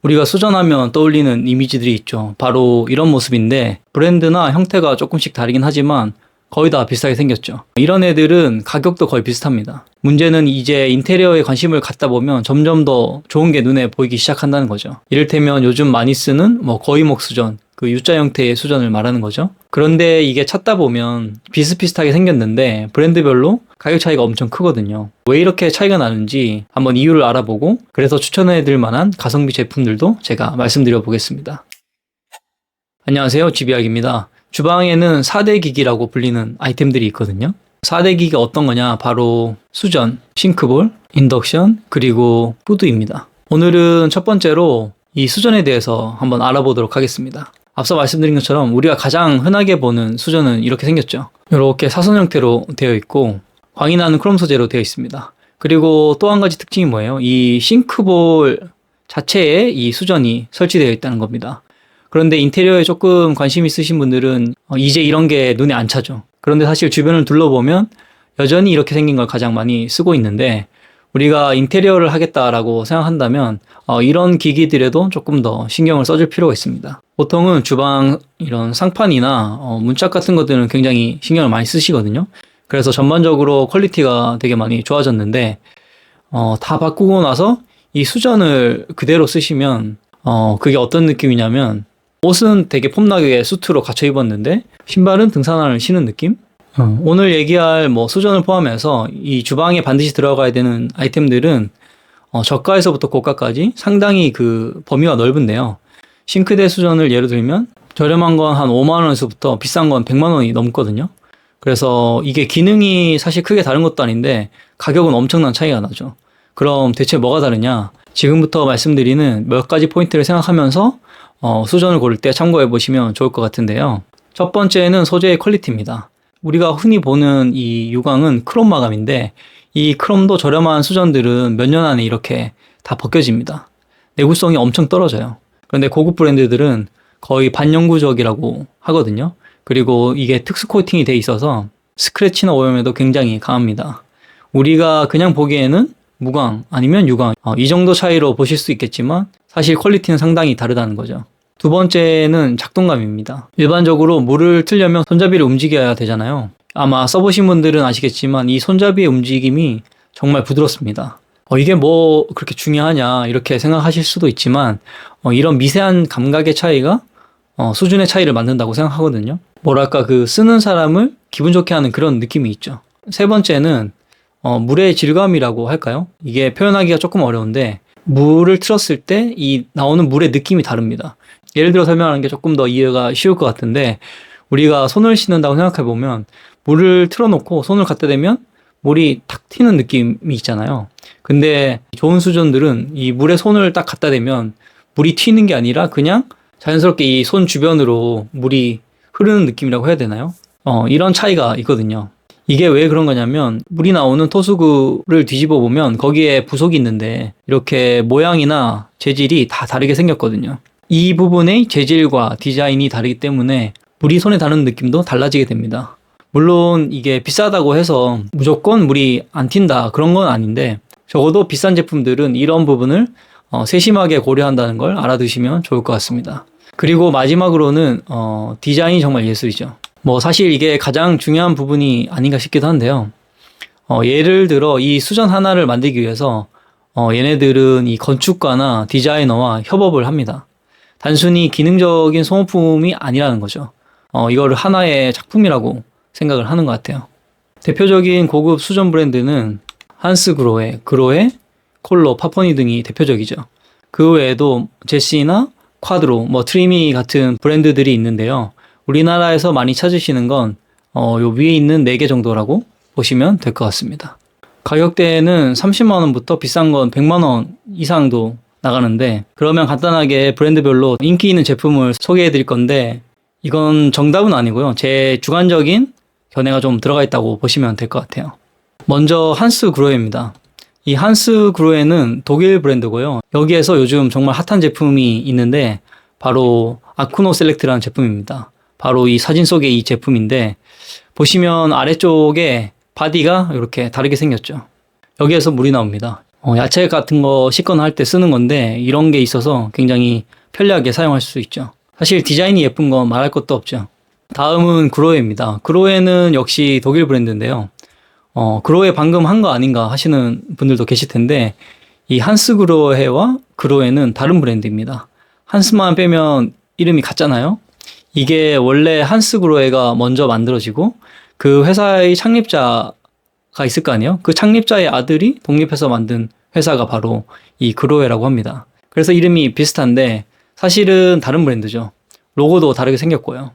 우리가 수전하면 떠올리는 이미지들이 있죠. 바로 이런 모습인데 브랜드나 형태가 조금씩 다르긴 하지만 거의 다 비슷하게 생겼죠. 이런 애들은 가격도 거의 비슷합니다. 문제는 이제 인테리어에 관심을 갖다 보면 점점 더 좋은 게 눈에 보이기 시작한다는 거죠. 이를테면 요즘 많이 쓰는 거의목 수전, 그 U자 형태의 수전을 말하는 거죠. 그런데 이게 찾다 보면 비슷비슷하게 생겼는데 브랜드별로 가격 차이가 엄청 크거든요. 왜 이렇게 차이가 나는지 한번 이유를 알아보고 그래서 추천해드릴 만한 가성비 제품들도 제가 말씀드려 보겠습니다. 안녕하세요, 지비학입니다. 주방에는 4대 기기라고 불리는 아이템들이 있거든요. 4대 기기가 어떤 거냐? 바로 수전, 싱크볼, 인덕션, 그리고 푸드입니다. 오늘은 첫 번째로 이 수전에 대해서 한번 알아보도록 하겠습니다. 앞서 말씀드린 것처럼 우리가 가장 흔하게 보는 수전은 이렇게 생겼죠. 이렇게 사선 형태로 되어 있고 광이 나는 크롬 소재로 되어 있습니다. 그리고 또 한 가지 특징이 뭐예요? 이 싱크볼 자체에 이 수전이 설치되어 있다는 겁니다. 그런데 인테리어에 조금 관심 있으신 분들은 이제 이런 게 눈에 안 차죠. 그런데 사실 주변을 둘러보면 여전히 이렇게 생긴 걸 가장 많이 쓰고 있는데 우리가 인테리어를 하겠다라고 생각한다면 이런 기기들에도 조금 더 신경을 써줄 필요가 있습니다. 보통은 주방 이런 상판이나 문짝 같은 것들은 굉장히 신경을 많이 쓰시거든요. 그래서 전반적으로 퀄리티가 되게 많이 좋아졌는데 다 바꾸고 나서 이 수전을 그대로 쓰시면 그게 어떤 느낌이냐면 옷은 되게 폼나게 수트로 갖춰 입었는데 신발은 등산화를 신은 느낌? 오늘 얘기할 수전을 포함해서 이 주방에 반드시 들어가야 되는 아이템들은 저가에서부터 고가까지 상당히 그 범위가 넓은데요. 싱크대 수전을 예로 들면 저렴한 건 한 5만 원에서부터 비싼 건 100만 원이 넘거든요. 그래서 이게 기능이 사실 크게 다른 것도 아닌데 가격은 엄청난 차이가 나죠. 그럼 대체 뭐가 다르냐? 지금부터 말씀드리는 몇 가지 포인트를 생각하면서 수전을 고를 때 참고해 보시면 좋을 것 같은데요. 첫 번째는 소재의 퀄리티입니다. 우리가 흔히 보는 이 유광은 크롬 마감인데 이 크롬도 저렴한 수전들은 몇 년 안에 이렇게 다 벗겨집니다. 내구성이 엄청 떨어져요. 그런데 고급 브랜드들은 거의 반영구적이라고 하거든요. 그리고 이게 특수 코팅이 돼 있어서 스크래치나 오염에도 굉장히 강합니다. 우리가 그냥 보기에는 무광 아니면 유광 이 정도 차이로 보실 수 있겠지만 사실 퀄리티는 상당히 다르다는 거죠. 두 번째는 작동감입니다. 일반적으로 물을 틀려면 손잡이를 움직여야 되잖아요. 아마 써보신 분들은 아시겠지만 이 손잡이의 움직임이 정말 부드럽습니다. 이게 뭐 그렇게 중요하냐 이렇게 생각하실 수도 있지만 이런 미세한 감각의 차이가 수준의 차이를 만든다고 생각하거든요. 뭐랄까 그 쓰는 사람을 기분 좋게 하는 그런 느낌이 있죠. 세 번째는 물의 질감이라고 할까요? 이게 표현하기가 조금 어려운데 물을 틀었을 때 이 나오는 물의 느낌이 다릅니다. 예를 들어 설명하는 게 조금 더 이해가 쉬울 것 같은데 우리가 손을 씻는다고 생각해 보면 물을 틀어놓고 손을 갖다 대면 물이 탁 튀는 느낌이 있잖아요. 근데 좋은 수전들은 이 물에 손을 딱 갖다 대면 물이 튀는 게 아니라 그냥 자연스럽게 이 손 주변으로 물이 흐르는 느낌이라고 해야 되나요? 이런 차이가 있거든요. 이게 왜 그런 거냐면 물이 나오는 토수구를 뒤집어 보면 거기에 부속이 있는데 이렇게 모양이나 재질이 다 다르게 생겼거든요. 이 부분의 재질과 디자인이 다르기 때문에 물이 손에 닿는 느낌도 달라지게 됩니다. 물론 이게 비싸다고 해서 무조건 물이 안 튄다 그런 건 아닌데 적어도 비싼 제품들은 이런 부분을 세심하게 고려한다는 걸 알아두시면 좋을 것 같습니다. 그리고 마지막으로는 디자인이 정말 예술이죠. 사실 이게 가장 중요한 부분이 아닌가 싶기도 한데요. 예를 들어 이 수전 하나를 만들기 위해서 얘네들은 이 건축가나 디자이너와 협업을 합니다. 단순히 기능적인 소모품이 아니라는 거죠. 이거를 하나의 작품이라고 생각을 하는 것 같아요. 대표적인 고급 수전 브랜드는 한스그로에, 그로에, 콜로, 파퍼니 등이 대표적이죠. 그 외에도 제시나 쿼드로, 트리미 같은 브랜드들이 있는데요. 우리나라에서 많이 찾으시는 건 요 위에 있는 4개 정도라고 보시면 될 것 같습니다. 가격대는 30만 원부터 비싼 건 100만 원 이상도 나가는데 그러면 간단하게 브랜드별로 인기 있는 제품을 소개해 드릴 건데 이건 정답은 아니고요. 제 주관적인 견해가 좀 들어가 있다고 보시면 될 것 같아요. 먼저 한스그로에입니다. 이 한스그로에는 독일 브랜드고요. 여기에서 요즘 정말 핫한 제품이 있는데 바로 아쿠노 셀렉트라는 제품입니다. 바로 이 사진 속의 이 제품인데 보시면 아래쪽에 바디가 이렇게 다르게 생겼죠. 여기에서 물이 나옵니다. 야채 같은 거 씻거나 할 때 쓰는 건데 이런 게 있어서 굉장히 편리하게 사용할 수 있죠. 사실 디자인이 예쁜 건 말할 것도 없죠. 다음은 그로에입니다. 그로에는 역시 독일 브랜드인데요. 그로에 방금 한 거 아닌가 하시는 분들도 계실 텐데 이 한스 그로에와 그로에는 다른 브랜드입니다. 한스만 빼면 이름이 같잖아요. 이게 원래 한스 그로에가 먼저 만들어지고 그 회사의 창립자가 있을 거 아니에요. 그 창립자의 아들이 독립해서 만든 회사가 바로 이 그로에라고 합니다. 그래서 이름이 비슷한데 사실은 다른 브랜드죠. 로고도 다르게 생겼고요.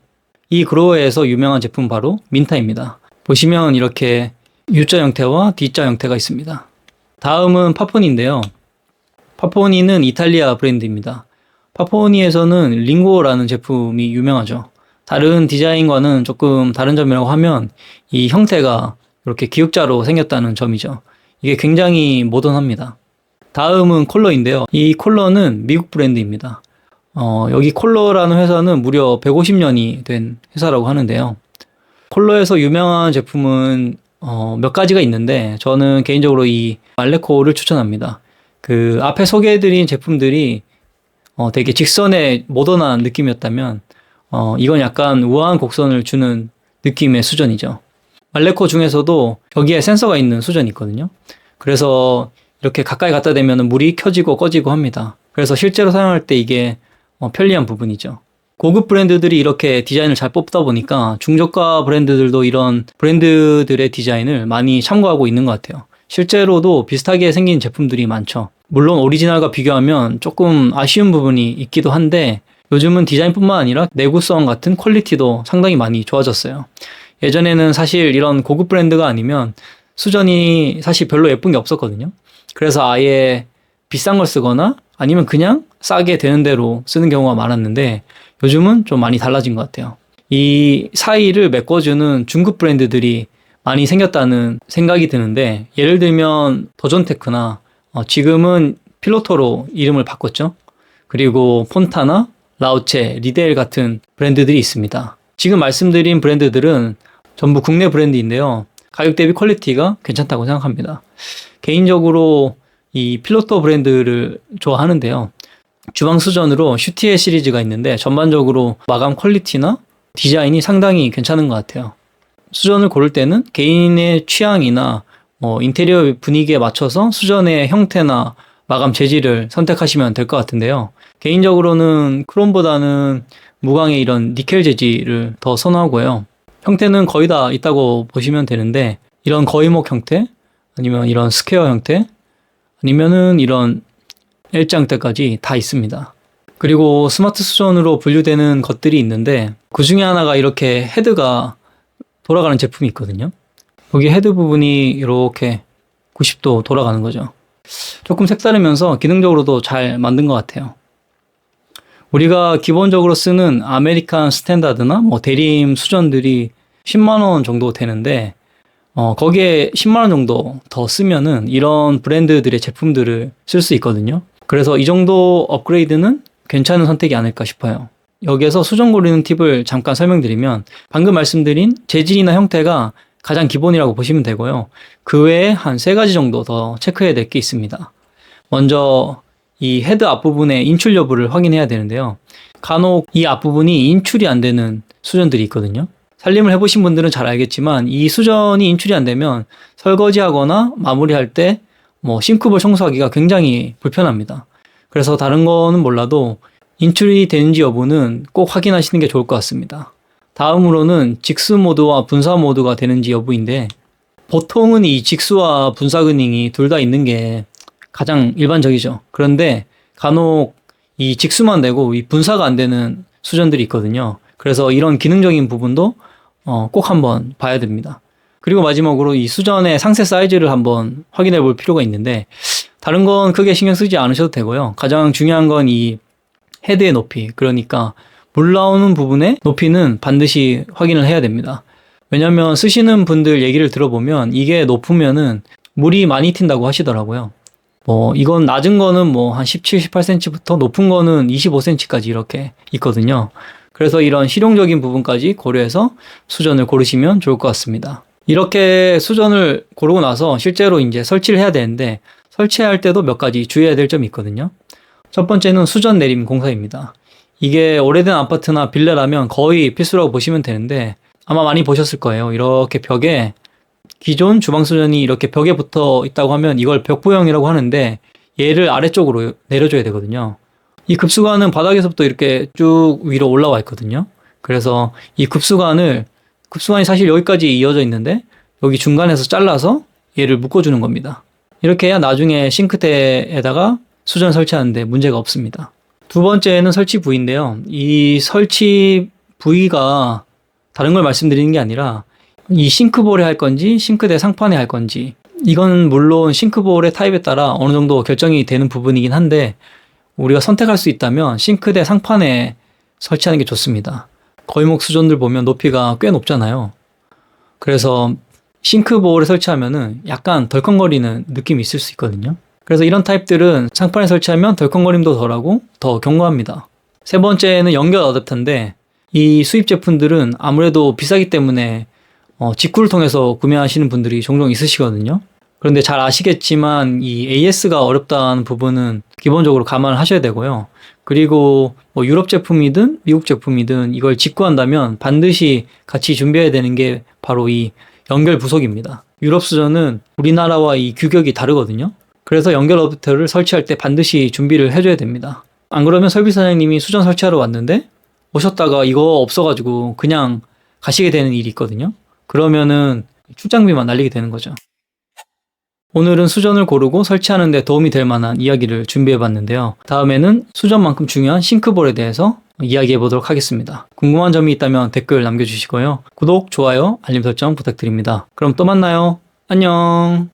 이 그로에에서 유명한 제품 바로 민타입니다. 보시면 이렇게 U자 형태와 D자 형태가 있습니다. 다음은 파포니인데요. 파포니는 이탈리아 브랜드입니다. 파포니에서는 링고라는 제품이 유명하죠. 다른 디자인과는 조금 다른 점이라고 하면 이 형태가 이렇게 기역자로 생겼다는 점이죠. 이게 굉장히 모던합니다. 다음은 콜러인데요. 이 콜러는 미국 브랜드입니다. 여기 콜러라는 회사는 무려 150년이 된 회사라고 하는데요. 콜러에서 유명한 제품은 몇 가지가 있는데 저는 개인적으로 이 말레코를 추천합니다. 그 앞에 소개해드린 제품들이 되게 직선의 모던한 느낌이었다면 이건 약간 우아한 곡선을 주는 느낌의 수전이죠. 말레코 중에서도 여기에 센서가 있는 수전이 있거든요. 그래서 이렇게 가까이 갖다 대면 물이 켜지고 꺼지고 합니다. 그래서 실제로 사용할 때 이게 편리한 부분이죠. 고급 브랜드들이 이렇게 디자인을 잘 뽑다 보니까 중저가 브랜드들도 이런 브랜드들의 디자인을 많이 참고하고 있는 것 같아요. 실제로도 비슷하게 생긴 제품들이 많죠. 물론 오리지널과 비교하면 조금 아쉬운 부분이 있기도 한데 요즘은 디자인뿐만 아니라 내구성 같은 퀄리티도 상당히 많이 좋아졌어요. 예전에는 사실 이런 고급 브랜드가 아니면 수전이 사실 별로 예쁜 게 없었거든요. 그래서 아예 비싼 걸 쓰거나 아니면 그냥 싸게 되는 대로 쓰는 경우가 많았는데 요즘은 좀 많이 달라진 것 같아요. 이 사이를 메꿔주는 중급 브랜드들이 많이 생겼다는 생각이 드는데 예를 들면 더존테크나 지금은 필로토로 이름을 바꿨죠. 그리고 폰타나, 라우체, 리델 같은 브랜드들이 있습니다. 지금 말씀드린 브랜드들은 전부 국내 브랜드인데요. 가격 대비 퀄리티가 괜찮다고 생각합니다. 개인적으로 이 필로토 브랜드를 좋아하는데요. 주방 수전으로 슈티에 시리즈가 있는데 전반적으로 마감 퀄리티나 디자인이 상당히 괜찮은 것 같아요. 수전을 고를 때는 개인의 취향이나 인테리어 분위기에 맞춰서 수전의 형태나 마감 재질을 선택하시면 될 것 같은데요. 개인적으로는 크롬보다는 무광의 이런 니켈 재질을 더 선호하고요. 형태는 거의 다 있다고 보시면 되는데 이런 거의목 형태 아니면 이런 스퀘어 형태 아니면은 이런 L자형태까지 다 있습니다. 그리고 스마트 수전으로 분류되는 것들이 있는데 그 중에 하나가 이렇게 헤드가 돌아가는 제품이 있거든요. 여기 헤드 부분이 이렇게 90도 돌아가는 거죠. 조금 색다르면서 기능적으로도 잘 만든 것 같아요. 우리가 기본적으로 쓰는 아메리칸 스탠다드나 대림 수전들이 10만원 정도 되는데 거기에 10만원 정도 더 쓰면은 이런 브랜드들의 제품들을 쓸 수 있거든요. 그래서 이 정도 업그레이드는 괜찮은 선택이 아닐까 싶어요. 여기에서 수전 고르는 팁을 잠깐 설명드리면 방금 말씀드린 재질이나 형태가 가장 기본이라고 보시면 되고요. 그 외에 한 3가지 정도 더 체크해야 될 게 있습니다. 먼저 이 헤드 앞부분의 인출 여부를 확인해야 되는데요. 간혹 이 앞부분이 인출이 안 되는 수전들이 있거든요. 살림을 해보신 분들은 잘 알겠지만 이 수전이 인출이 안 되면 설거지하거나 마무리할 때 싱크볼 청소하기가 굉장히 불편합니다. 그래서 다른 거는 몰라도 인출이 되는지 여부는 꼭 확인하시는 게 좋을 것 같습니다. 다음으로는 직수 모드와 분사 모드가 되는지 여부인데 보통은 이 직수와 분사 기능이 둘 다 있는 게 가장 일반적이죠. 그런데 간혹 이 직수만 되고 이 분사가 안 되는 수전들이 있거든요. 그래서 이런 기능적인 부분도 꼭 한번 봐야 됩니다. 그리고 마지막으로 이 수전의 상세 사이즈를 한번 확인해 볼 필요가 있는데 다른 건 크게 신경 쓰지 않으셔도 되고요. 가장 중요한 건 이 헤드의 높이, 그러니까 물 나오는 부분의 높이는 반드시 확인을 해야 됩니다. 왜냐면 쓰시는 분들 얘기를 들어보면 이게 높으면은 물이 많이 튄다고 하시더라고요. 이건 낮은 거는 한 17, 18cm부터 높은 거는 25cm까지 이렇게 있거든요. 그래서 이런 실용적인 부분까지 고려해서 수전을 고르시면 좋을 것 같습니다. 이렇게 수전을 고르고 나서 실제로 이제 설치를 해야 되는데 설치할 때도 몇 가지 주의해야 될 점이 있거든요. 첫 번째는 수전 내림 공사입니다. 이게 오래된 아파트나 빌라라면 거의 필수라고 보시면 되는데 아마 많이 보셨을 거예요. 이렇게 벽에 기존 주방 수전이 이렇게 벽에 붙어 있다고 하면 이걸 벽부형이라고 하는데 얘를 아래쪽으로 내려줘야 되거든요. 이 급수관은 바닥에서부터 이렇게 쭉 위로 올라와 있거든요. 그래서 이 급수관이 사실 여기까지 이어져 있는데 여기 중간에서 잘라서 얘를 묶어주는 겁니다. 이렇게 해야 나중에 싱크대에다가 수전 설치하는데 문제가 없습니다. 두 번째는 설치 부위인데요. 이 설치 부위가 다른 걸 말씀드리는 게 아니라 이 싱크볼에 할 건지 싱크대 상판에 할 건지 이건 물론 싱크볼의 타입에 따라 어느 정도 결정이 되는 부분이긴 한데 우리가 선택할 수 있다면 싱크대 상판에 설치하는 게 좋습니다. 거위목 수전들 보면 높이가 꽤 높잖아요. 그래서 싱크볼에 설치하면은 약간 덜컹거리는 느낌이 있을 수 있거든요. 그래서 이런 타입들은 상판에 설치하면 덜컹거림도 덜하고 더 견고합니다. 세 번째는 연결 어댑터인데 이 수입 제품들은 아무래도 비싸기 때문에 직구를 통해서 구매하시는 분들이 종종 있으시거든요. 그런데 잘 아시겠지만 이 AS가 어렵다는 부분은 기본적으로 감안을 하셔야 되고요. 그리고 유럽 제품이든 미국 제품이든 이걸 직구한다면 반드시 같이 준비해야 되는 게 바로 이 연결 부속입니다. 유럽 수전은 우리나라와 이 규격이 다르거든요. 그래서 연결 어댑터를 설치할 때 반드시 준비를 해줘야 됩니다. 안 그러면 설비 사장님이 수전 설치하러 왔는데 오셨다가 이거 없어가지고 그냥 가시게 되는 일이 있거든요. 그러면은 출장비만 날리게 되는 거죠. 오늘은 수전을 고르고 설치하는 데 도움이 될 만한 이야기를 준비해 봤는데요. 다음에는 수전만큼 중요한 싱크볼에 대해서 이야기해 보도록 하겠습니다. 궁금한 점이 있다면 댓글 남겨주시고요. 구독, 좋아요, 알림 설정 부탁드립니다. 그럼 또 만나요. 안녕.